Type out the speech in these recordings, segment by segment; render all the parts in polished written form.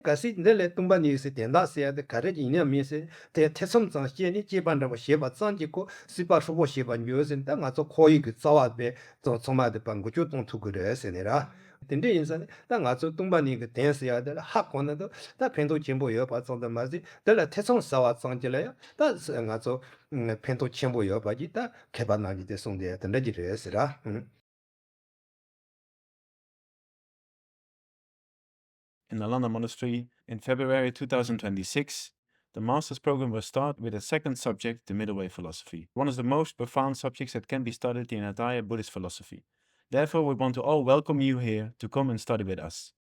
kasi ndele tumba ni se tenda se de kare ji ne mi se te tesum zang xie ni ji ban de wo xie ba zang ji ko si ba shu bo xie ba nyu se da nga zo ko yi ge za wa be zo zo ma de ban gu ju dong tu ge de se ne ra dende yin sa da nga zo tumba ni ge den se ya de ha ko na de da pen do jin bo yo ba zong de ma zi de le tesum sa wa zang ji le ya da nga zo pen do qian bo yo ba ji da ke ba na ji de song de de ji de se ra In Nalanda Monastery in February 2026, the master's program will start with a second subject, the Middle Way philosophy, one of the most profound subjects that can be studied in entire Buddhist philosophy. Therefore, we want to all welcome you here to come and study with us.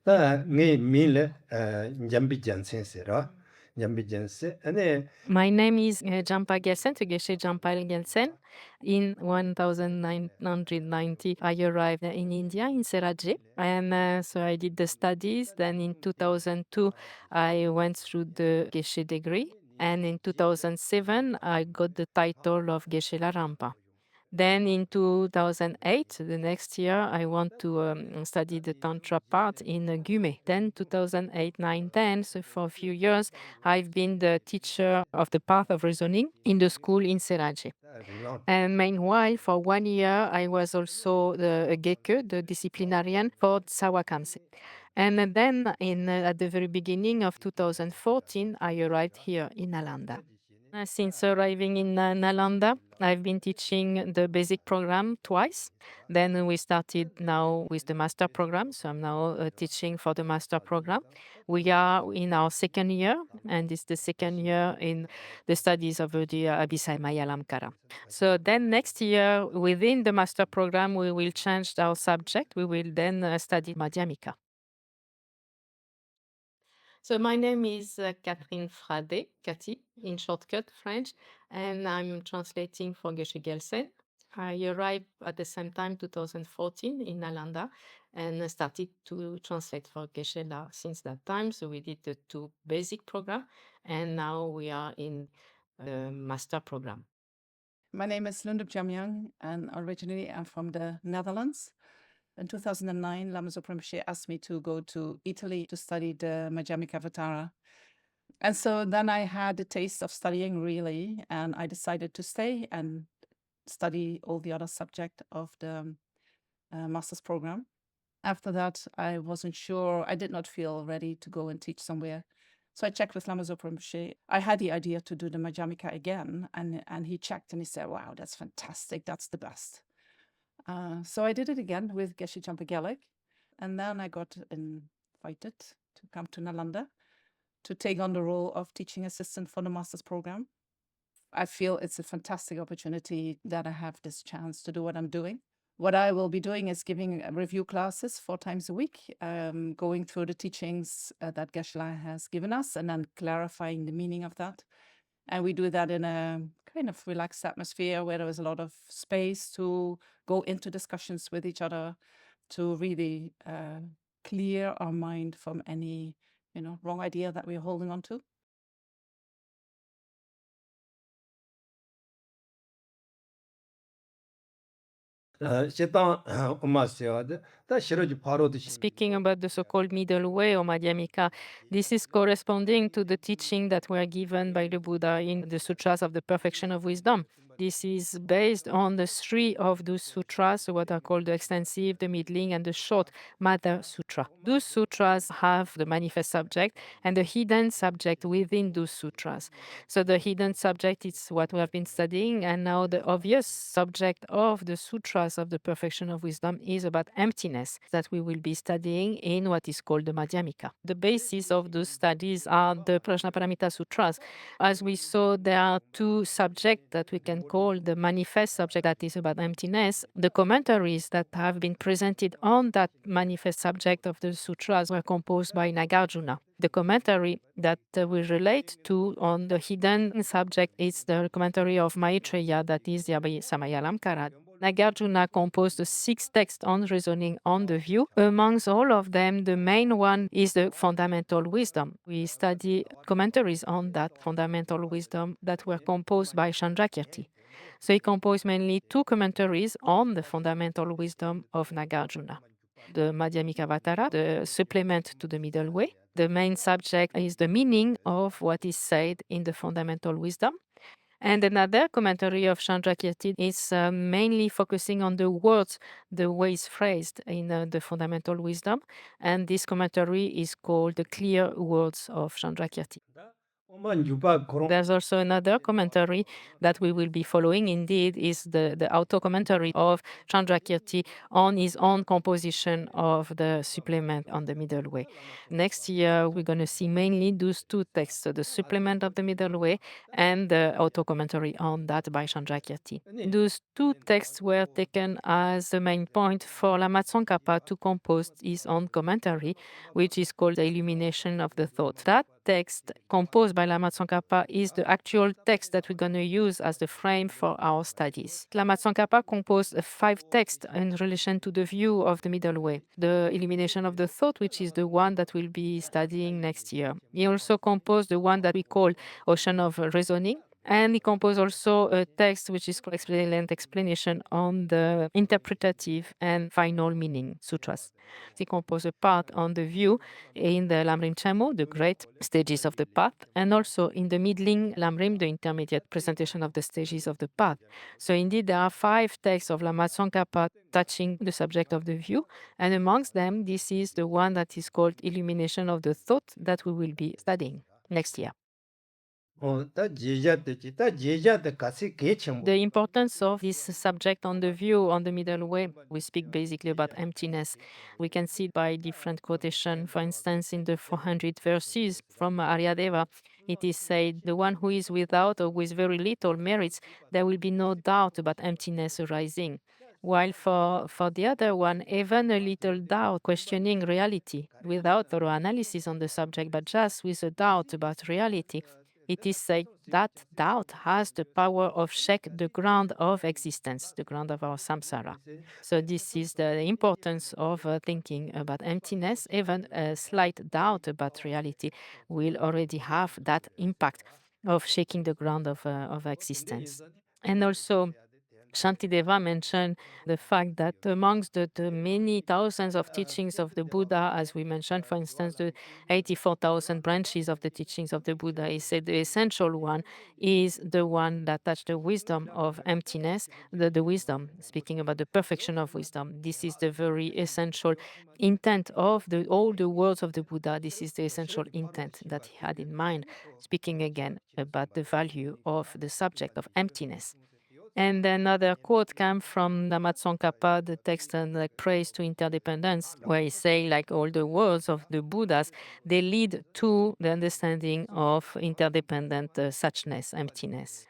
다 nge mi le jambi jansen se ra jambi janse ane My name is Jampa Gelsen, Geshe Jampa Gelsen. In 1990, I arrived in India, in Seraje. And so I did the studies. Then in 2002, I went through the Geshe degree. And in 2007, I got the title of Geshe Larampa. Then in 2008, the next year, I want to study the Tantra part in Gume. Then 2008, 9, 10, so for a few years, I've been the teacher of the path of reasoning in the school in Seraje. And meanwhile, for 1 year, I was also the Geke, the disciplinarian for Tsawa Kamse. And then at the very beginning of 2014, I arrived here in Nalanda. Since arriving in Nalanda, I've been teaching the basic program twice. Then we started now with the master program. So I'm now teaching for the master program. We are in our second year, and it's the second year in the studies of the Abhisai Mayalamkara. So then next year, within the master program, we will change our subject. We will then study Madhyamika. So my name is Catherine Frade, Cathy, in shortcut French, and I'm translating for Geshe Gelsen. I arrived at the same time, 2014, in Nalanda, and started to translate for Geshe La since that time. So we did the 2 basic program, and now we are in the master program. My name is Lundub Jamyang, and originally I'm from the Netherlands. In 2009, Lama Zopa Rinpoche asked me to go to Italy to study the Madhyamika Avatara. And so then I had a taste of studying really, and I decided to stay and study all the other subject of the master's program. After that, I wasn't sure, I did not feel ready to go and teach somewhere. So I checked with Lama Zopa Rinpoche. I had the idea to do the Madhyamika again, and he checked and he said, wow, that's fantastic, that's the best. So I did it again with Geshe Jampa Gelek, and then I got invited to come to Nalanda to take on the role of teaching assistant for the master's program. I feel it's a fantastic opportunity that I have this chance to do what I'm doing. What I will be doing is giving review classes 4 times a week, going through the teachings that Geshe-la has given us and then clarifying the meaning of that. And we do that in a kind of relaxed atmosphere where there is a lot of space to go into discussions with each other to really clear our mind from any, wrong idea that we're holding on to. Speaking about the so-called middle way or Madhyamika, this is corresponding to the teaching that were given by the Buddha in the Sutras of the Perfection of Wisdom. This is based on the 3 of those sutras, what are called the extensive, the middling, and the short Mata Sutra. Those sutras have the manifest subject and the hidden subject within those sutras. So the hidden subject is what we have been studying, and now the obvious subject of the sutras of the Perfection of Wisdom is about emptiness that we will be studying in what is called the Madhyamika. The basis of those studies are the Prajnaparamita Sutras. As we saw, there are 2 subjects that we can call the manifest subject that is about emptiness. The commentaries that have been presented on that manifest subject of the sutras were composed by Nagarjuna. The commentary that we relate to on the hidden subject is the commentary of Maitreya, that is the Samayalamkara. Nagarjuna composed 6 texts on reasoning on the view. Amongst all of them, the main one is the fundamental wisdom. We study commentaries on that fundamental wisdom that were composed by Chandrakirti. So he composed mainly two commentaries on the fundamental wisdom of Nagarjuna. The Madhyamikavatara, the supplement to the Middle Way. The main subject is the meaning of what is said in the fundamental wisdom. And another commentary of Chandrakirti is mainly focusing on the words, the way it's phrased in the fundamental wisdom. And this commentary is called The Clear Words of Chandrakirti. There's also another commentary that we will be following, indeed, is the auto commentary of Chandrakirti on his own composition of the supplement on the Middle Way. Next year, we're going to see mainly those two texts, so the supplement of the Middle Way and the auto commentary on that by Chandrakirti. Those two texts were taken as the main point for Lama Tsongkhapa to compose his own commentary, which is called The Illumination of the Thought. That text composed by Lama Tsongkhapa is the actual text that we're going to use as the frame for our studies. Lama Tsongkhapa composed 5 texts in relation to the view of the Middle Way. The Illumination of the Thought, which is the one that we'll be studying next year. He also composed the one that we call Ocean of Reasoning. And he composed also a text which is called Excellent Explanation on the Interpretative and Final Meaning Sutras. He composed a part on the view in the Lamrim Chamo, the great stages of the path, and also in the middling Lamrim, the intermediate presentation of the stages of the path. So indeed, there are 5 texts of Lama Tsongkhapa touching the subject of the view, and amongst them, this is the one that is called Illumination of the Thought that we will be studying next year. The importance of this subject on the view on the Middle Way, we speak basically about emptiness. We can see it by different quotation. For instance, in the 400 verses from Aryadeva, it is said, the one who is without or with very little merits, there will be no doubt about emptiness arising. While for the other one, even a little doubt questioning reality, without thorough analysis on the subject, but just with a doubt about reality, it is said that doubt has the power of shake the ground of existence, the ground of our samsara. So this is the importance of thinking about emptiness. Even a slight doubt about reality will already have that impact of shaking the ground of existence. And also, Shantideva mentioned the fact that amongst the many thousands of teachings of the Buddha, as we mentioned, for instance, the 84,000 branches of the teachings of the Buddha, he said the essential one is the one that touches the wisdom of emptiness, the wisdom, speaking about the perfection of wisdom. This is the very essential intent of all the words of the Buddha. This is the essential intent that he had in mind, speaking again about the value of the subject of emptiness. And another quote came from Lama Tsongkhapa, the text on like praise to interdependence, where he say like all the words of the Buddhas, they lead to the understanding of interdependent suchness, emptiness.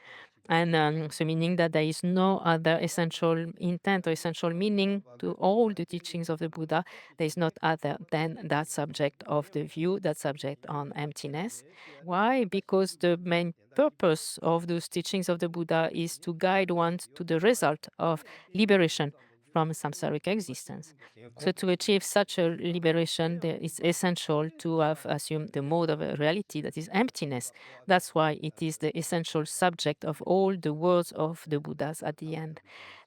And so meaning that there is no other essential intent or essential meaning to all the teachings of the Buddha. There is not other than that subject of the view, that subject on emptiness. Why? Because the main purpose of those teachings of the Buddha is to guide one to the result of liberation from samsaric existence. So to achieve such a liberation, it's essential to have assumed the mode of a reality that is emptiness. That's why it is the essential subject of all the words of the Buddhas at the end.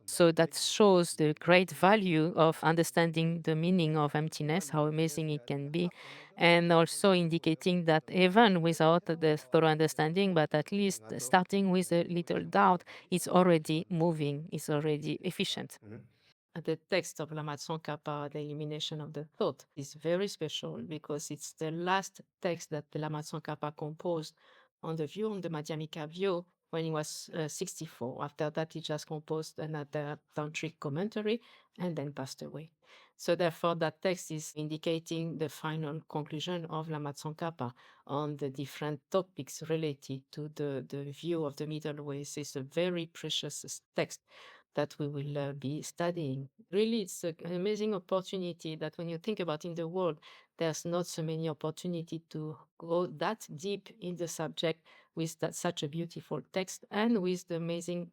So that shows the great value of understanding the meaning of emptiness, how amazing it can be, and also indicating that even without the thorough understanding, but at least starting with a little doubt, it's already moving, it's already efficient. The text of Lama Tsongkhapa, The Illumination of the Thought, is very special because it's the last text that the Lama Tsongkhapa composed on the view, on the Madhyamika view, when he was 64. After that, he just composed another tantric commentary and then passed away. So therefore, that text is indicating the final conclusion of Lama Tsongkhapa on the different topics related to the view of the Middle Way. It's a very precious text that we will be studying. Really, it's an amazing opportunity that when you think about in the world, there's not so many opportunity to go that deep in the subject with such a beautiful text and with the amazing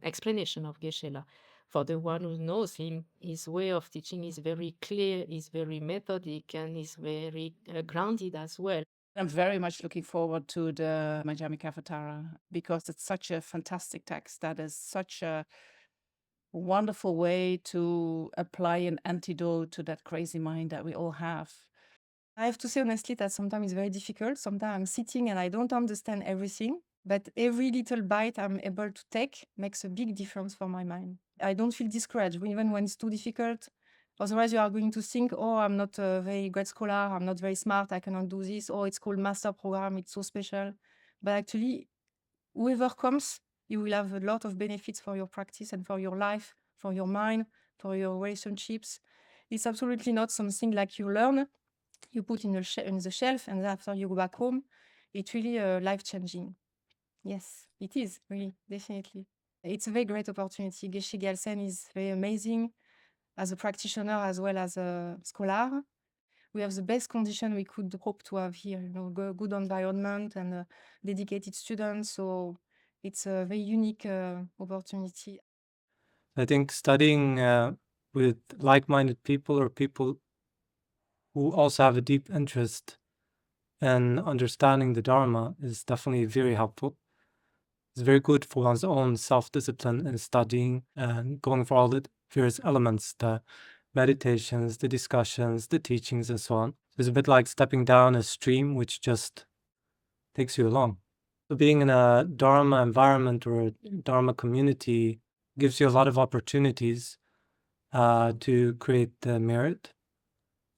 explanation of Geshe-la. For the one who knows him, his way of teaching is very clear, is very methodic, and is very grounded as well. I'm very much looking forward to the Madhyamika Avatara because it's such a fantastic text that is such a wonderful way to apply an antidote to that crazy mind that we all have. I have to say honestly that sometimes it's very difficult. Sometimes I'm sitting and I don't understand everything, but every little bite I'm able to take makes a big difference for my mind. I don't feel discouraged even when it's too difficult. Otherwise, you are going to think, oh, I'm not a very great scholar, I'm not very smart, I cannot do this. Oh, it's called master program, it's so special. But actually, whoever comes, you will have a lot of benefits for your practice and for your life, for your mind, for your relationships. It's absolutely not something like you learn, you put in the shelf, and after you go back home, it's really life-changing. Yes, it is, really, definitely. It's a very great opportunity. Geshe Gyaltsen is very amazing as a practitioner as well as a scholar. We have the best condition we could hope to have here, good environment and dedicated students. So it's a very unique opportunity. I think studying with like-minded people or people who also have a deep interest in understanding the Dharma is definitely very helpful. It's very good for one's own self-discipline in studying and going for all the various elements, the meditations, the discussions, the teachings, and so on. It's a bit like stepping down a stream which just takes you along. So being in a Dharma environment or a Dharma community gives you a lot of opportunities to create the merit,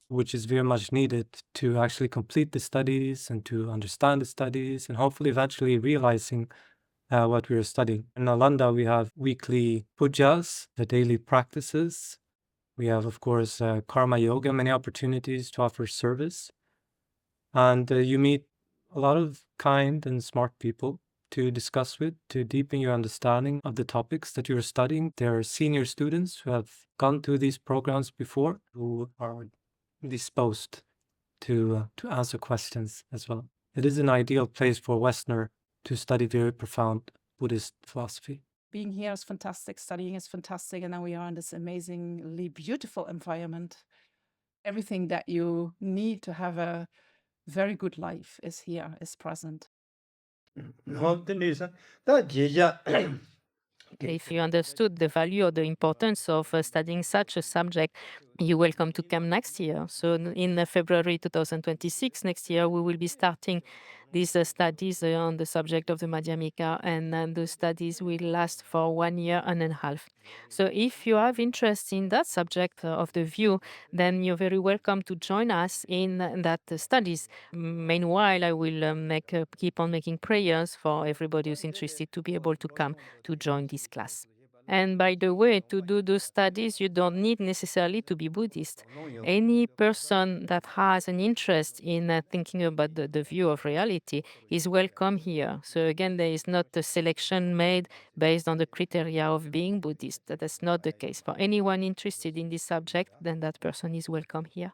which is very much needed to actually complete the studies and to understand the studies and hopefully eventually realizing what we are studying. In Nalanda, we have weekly pujas, the daily practices. We have, of course, karma yoga, many opportunities to offer service. And you meet a lot of kind and smart people to discuss with, to deepen your understanding of the topics that you're studying. There are senior students who have gone through these programs before, who are disposed to answer questions as well. It is an ideal place for a Westerner to study very profound Buddhist philosophy. Being here is fantastic, studying is fantastic, and now we are in this amazingly beautiful environment. Everything that you need to have a very good life is here, is present. If you understood the value or the importance of studying such a subject, you're welcome to come next year. So in February 2026, next year, we will be starting these studies on the subject of the Madhyamika, and the studies will last for 1 year and a half. So if you have interest in that subject of the view, then you're very welcome to join us in that studies. Meanwhile, I will keep on making prayers for everybody who's interested to be able to come to join this class. And by the way, to do those studies, you don't need necessarily to be Buddhist. Any person that has an interest in thinking about the view of reality is welcome here. So again, there is not a selection made based on the criteria of being Buddhist. That's not the case. For anyone interested in this subject, then that person is welcome here.